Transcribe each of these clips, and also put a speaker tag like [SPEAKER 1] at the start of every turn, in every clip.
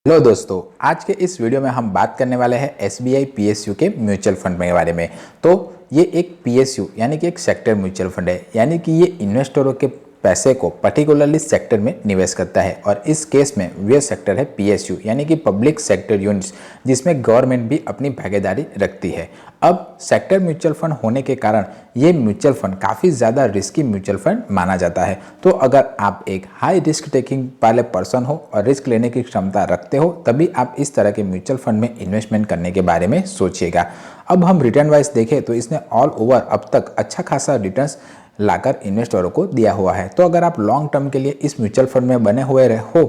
[SPEAKER 1] Hello दोस्तों, आज के इस वीडियो में हम बात करने वाले हैं एसबीआई पीएसयू के म्यूचुअल फंड के बारे में। तो ये एक पीएसयू यानी कि एक सेक्टर म्यूचुअल फंड है, यानी कि ये इन्वेस्टरों के पैसे को पर्टिकुलरली सेक्टर में निवेश करता है और इस केस में वह सेक्टर है पीएसयू यानी कि पब्लिक सेक्टर यूनिट्स, जिसमें गवर्नमेंट भी अपनी भागीदारी रखती है। अब सेक्टर म्यूचुअल फंड होने के कारण ये म्यूचुअल फंड काफ़ी ज़्यादा रिस्की म्यूचुअल फंड माना जाता है। तो अगर आप एक हाई रिस्क टेकिंग वाले पर्सन हो और रिस्क लेने की क्षमता रखते हो, तभी आप इस तरह के म्यूचुअल फंड में इन्वेस्टमेंट करने के बारे में सोचिएगा। अब हम रिटर्न वाइज देखें तो इसने ऑल ओवर अब तक अच्छा खासा रिटर्न्स लाकर इन्वेस्टरों को दिया हुआ है। तो अगर आप लॉन्ग टर्म के लिए इस म्यूचुअल फंड में बने हुए हो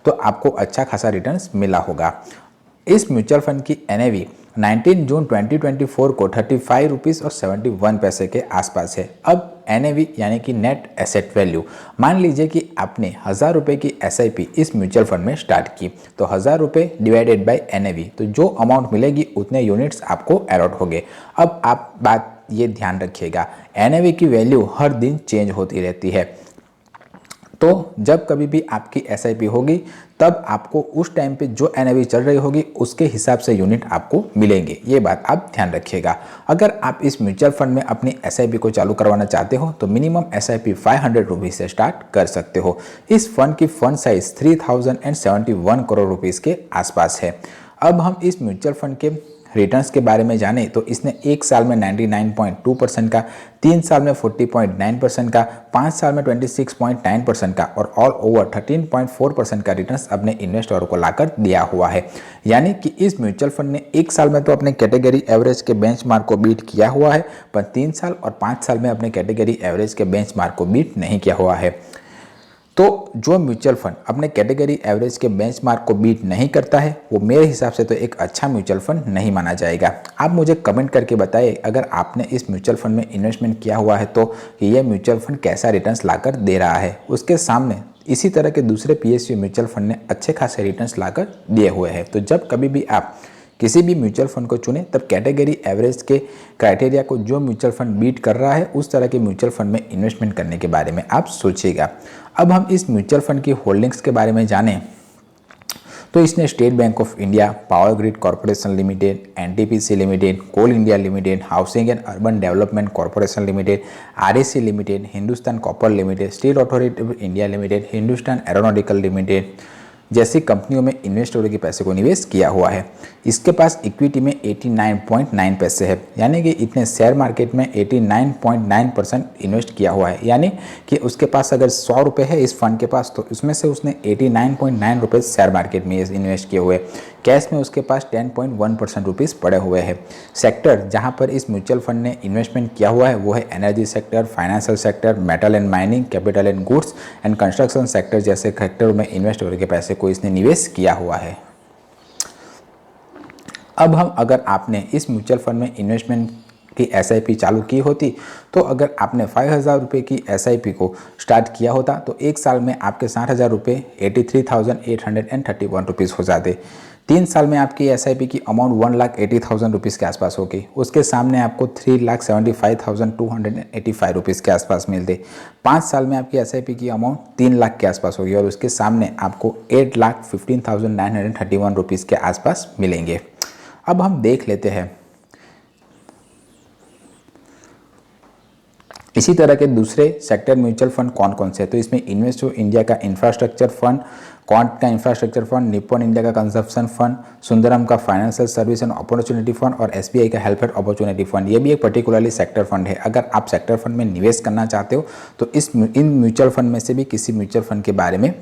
[SPEAKER 1] तो आपको अच्छा खासा रिटर्न्स मिला होगा। इस म्यूचुअल फंड की NAV 19 जून 2024 को 35 रुपीज़ और 71 पैसे के आसपास है। अब NAV यानी कि नेट एसेट वैल्यू, मान लीजिए कि आपने 1000 रुपये की SIP इस म्यूचुअल फंड में स्टार्ट की, तो 1000 रुपये डिवाइडेड बाई NAV, तो जो अमाउंट मिलेगी उतने यूनिट्स आपको अलॉट होंगे। अब आप बात ये ध्यान रखिएगा, NAV की वैल्यू हर दिन चेंज होती रहती है। तो जब कभी भी आपकी SIP होगी तब आपको उस टाइम पे जो NAV चल रही होगी उसके हिसाब से यूनिट आपको मिलेंगे, ये बात आप ध्यान रखिएगा। अगर आप इस म्यूचुअल फंड में अपनी SIP को चालू करवाना चाहते हो तो मिनिमम SIP 500 रुपीज़ से स्टार्ट कर सकते हो। इस फंड की फंड साइज 3071 करोड़ रुपीज़ के आसपास है। अब हम इस म्यूचुअल फंड के रिटर्न्स के बारे में जाने तो इसने एक साल में 99.2% का, 3 साल में 40.9% का, 5 साल में 26.9% का और ऑल ओवर 13.4% का रिटर्न्स अपने इन्वेस्टरों को लाकर दिया हुआ है। यानी कि इस म्यूचुअल फंड ने एक साल में तो अपने कैटेगरी एवरेज के बेंचमार्क को बीट किया हुआ है, पर 3 साल और 5 साल में अपने कैटेगरी एवरेज के बेंचमार्क को बीट नहीं किया हुआ है। तो जो म्यूचुअल फंड अपने कैटेगरी एवरेज के बेंचमार्क को बीट नहीं करता है वो मेरे हिसाब से तो एक अच्छा म्यूचुअल फंड नहीं माना जाएगा। आप मुझे कमेंट करके बताइए, अगर आपने इस म्यूचुअल फंड में इन्वेस्टमेंट किया हुआ है तो कि ये म्यूचुअल फंड कैसा रिटर्न्स लाकर दे रहा है। उसके सामने इसी तरह के दूसरे PSU म्यूचुअल फंड ने अच्छे खासे रिटर्न्स लाकर दिए हुए हैं। तो जब कभी भी आप किसी भी म्यूचुअल फंड को चुने तब कैटेगरी एवरेज के क्राइटेरिया को जो म्यूचुअल फंड बीट कर रहा है उस तरह के म्यूचुअल फंड में इन्वेस्टमेंट करने के बारे में आप सोचिएगा। अब हम इस म्यूचुअल फंड की होल्डिंग्स के बारे में जानें तो इसने State Bank of India, Power Grid Corporation Limited, NTPC Limited, Coal India Limited, Housing and Urban Development Corporation Limited, REC Limited, Hindustan Copper Limited, Steel Authority of India Limited, Hindustan Aeronautical Limited जैसी कंपनियों में इन्वेस्टरों के पैसे को निवेश किया हुआ है। इसके पास इक्विटी में 89.9 पैसे है, यानी कि इतने शेयर मार्केट में 89.9% इन्वेस्ट किया हुआ है। यानी कि उसके पास अगर 100 रुपये है इस फंड के पास तो इसमें से उसने 89.9 रुपये शेयर मार्केट में इन्वेस्ट किए हुए। कैश में उसके पास 10.1% रुपीज़ पड़े हुए हैं। सेक्टर जहां पर इस म्यूचुअल फंड ने इन्वेस्टमेंट किया हुआ है वो है energy sector, financial sector, metal and mining, capital and goods and construction sector जैसे सेक्टरों में इन्वेस्टरों के पैसे को इसने निवेश किया हुआ है। अब हम अगर आपने इस म्यूचुअल फंड में इन्वेस्टमेंट की SIP चालू की होती तो अगर आपने 5000 रुपये की SIP को स्टार्ट किया होता तो एक साल में आपके 60,000 रुपये 83,831 रुपीज़ हो जाते। 3 साल में आपकी SIP की अमाउंट 1,80,000 रुपीज़ के आसपास होगी। उसके सामने आपको 3,75,285 रुपीज़ के आसपास मिलते। 5 साल में आपकी SIP की अमाउंट 3 लाख के आसपास होगी और उसके सामने आपको 8,15,931 रुपीज़ के आसपास मिलेंगे। अब हम देख लेते हैं इसी तरह के दूसरे सेक्टर म्यूचुअल फंड कौन कौन से हैं। तो इसमें इन्वेस्टो इंडिया का इंफ्रास्ट्रक्चर फंड, क्वांट का इंफ्रास्ट्रक्चर फंड, निप्पॉन इंडिया का कंजप्शन फंड, सुंदरम का financial service and opportunity fund और SBI का हेल्थ एंड अपॉर्चुनिटी फंड। ये भी एक पर्टिकुलरली सेक्टर फंड है। अगर आप सेक्टर फंड में निवेश करना चाहते हो तो इन म्यूचुअल फंड में से भी किसी म्यूचुअल फंड के बारे में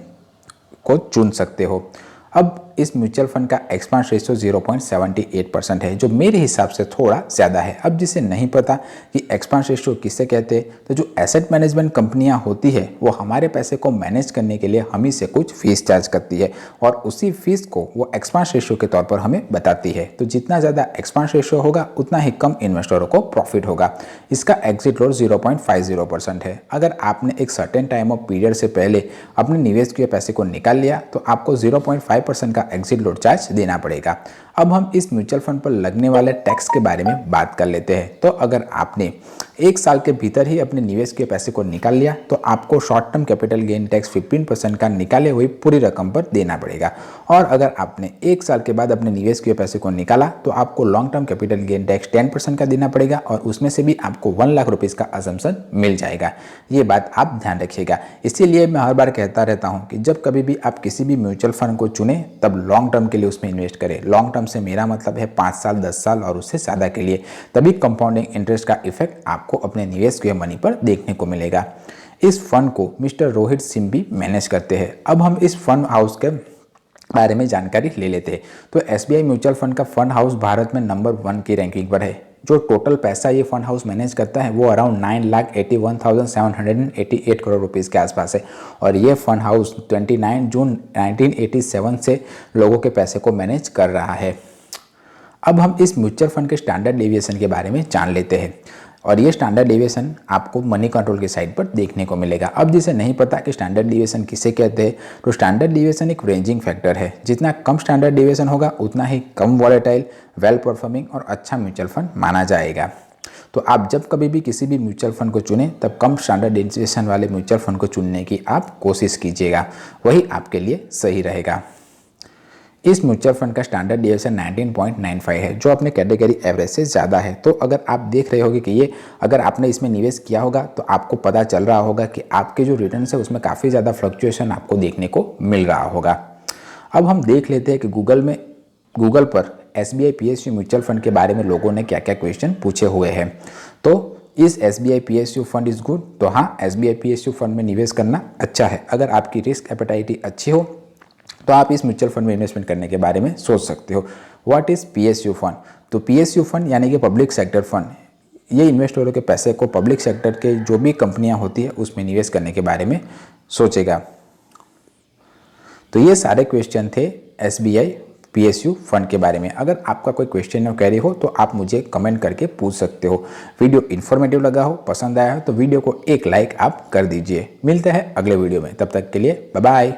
[SPEAKER 1] को चुन सकते हो। अब इस म्यूचुअल फंड का एक्सपांस रेशियो 0.78% है, जो मेरे हिसाब से थोड़ा ज़्यादा है। अब जिसे नहीं पता कि एक्सपांस रेशियो किसे कहते हैं, तो जो एसेट मैनेजमेंट कंपनियां होती है वो हमारे पैसे को मैनेज करने के लिए हम ही से कुछ फीस चार्ज करती है और उसी फीस को वो एक्सपांस रेशियो के तौर पर हमें बताती है। तो जितना ज़्यादा एक्सपांस रेशियो होगा उतना ही कम इन्वेस्टरों को प्रॉफिट होगा। इसका एग्जिट लोड 0.50% है। अगर आपने एक सर्टेन टाइम ऑफ पीरियड से पहले अपने निवेश किए पैसे को निकाल लिया तो आपको 0.5 5% का एग्जिट लोड चार्ज देना पड़ेगा। अब हम इस म्यूचुअल फंड पर लगने वाले टैक्स के बारे में बात कर लेते हैं। तो अगर आपने 1 साल के भीतर ही अपने निवेश के पैसे को निकाल लिया तो आपको short term capital gain tax 15% का निकाले हुई पूरी रकम पर देना पड़ेगा। और अगर आपने 1 साल के बाद अपने निवेश के पैसे को निकाला तो आपको long term capital gain tax 10% का देना पड़ेगा और उसमें से भी आपको 1 लाख रुपीज़ का असम्पशन मिल जाएगा। ये बात आप ध्यान रखिएगा। इसीलिए मैं हर बार कहता रहता हूँ कि जब कभी भी आप किसी भी म्यूचुअल फंड को चुने तब लॉन्ग टर्म के लिए उसमें इन्वेस्ट करें। लॉन्ग टर्म से मेरा मतलब है 5 साल, 10 साल और उससे ज़्यादा के लिए, तभी कंपाउंडिंग इंटरेस्ट का इफेक्ट आपको अपने निवेश के मनी पर देखने को मिलेगा। इस फंड को मिस्टर रोहित सिंह मैनेज करते हैं। अब हम इस फंड हाउस के बारे में जानकारी ले लेते हैं। तो SBI म्यूचुअल फंड का फंड हाउस भारत में नंबर 1 की रैंकिंग पर है। जो टोटल पैसा ये फंड हाउस मैनेज करता है वो अराउंड 9,81,788 करोड़ रुपीज़ के आसपास है और ये फंड हाउस 29 जून 1987 से लोगों के पैसे को मैनेज कर रहा है। अब हम इस म्यूचुअल फंड के स्टैंडर्ड डेविएशन के बारे में जान लेते हैं और ये स्टैंडर्ड डेविएशन आपको मनी कंट्रोल की साइट पर देखने को मिलेगा। अब जिसे नहीं पता कि स्टैंडर्ड डेविएशन किसे कहते हैं, तो स्टैंडर्ड डेविएशन एक रेंजिंग फैक्टर है। जितना कम स्टैंडर्ड डेविएशन होगा उतना ही कम वॉलेटाइल, वेल परफॉर्मिंग और अच्छा म्यूचुअल फंड माना जाएगा। तो आप जब कभी भी किसी भी म्यूचुअल फंड को चुनें तब कम स्टैंडर्ड डेविएशन वाले म्यूचुअल फंड को चुनने की आप कोशिश कीजिएगा, वही आपके लिए सही रहेगा। इस म्यूचुअल फंड का स्टैंडर्ड डेविएशन 19.95 है जो अपने कैटेगरी एवरेज से ज़्यादा है। तो अगर आप देख रहे होगे कि ये अगर आपने इसमें निवेश किया होगा तो आपको पता चल रहा होगा कि आपके जो रिटर्न है उसमें काफ़ी ज़्यादा फ्लक्चुएशन आपको देखने को मिल रहा होगा। अब हम देख लेते हैं कि गूगल पर SBI PSU म्यूचुअल फंड के बारे में लोगों ने क्या क्या क्वेश्चन पूछे हुए हैं। तो इस SBI PSU fund is good, तो हाँ SBI PSU फंड में निवेश करना अच्छा है। अगर आपकी रिस्क एपेटाइट अच्छी हो तो आप इस म्यूचुअल फंड में इन्वेस्टमेंट करने के बारे में सोच सकते हो। What is PSU fund? तो PSU फंड यानी कि पब्लिक सेक्टर फंड, ये इन्वेस्टरों के पैसे को पब्लिक सेक्टर के जो भी कंपनियां होती है उसमें निवेश करने के बारे में सोचेगा। तो ये सारे क्वेश्चन थे SBI PSU फंड के बारे में। अगर आपका कोई क्वेश्चन या क्वेरी हो तो आप मुझे कमेंट करके पूछ सकते हो। वीडियो इन्फॉर्मेटिव लगा हो, पसंद आया हो तो वीडियो को एक लाइक आप कर दीजिए। मिलते हैं अगले वीडियो में, तब तक के लिए बाय बाय।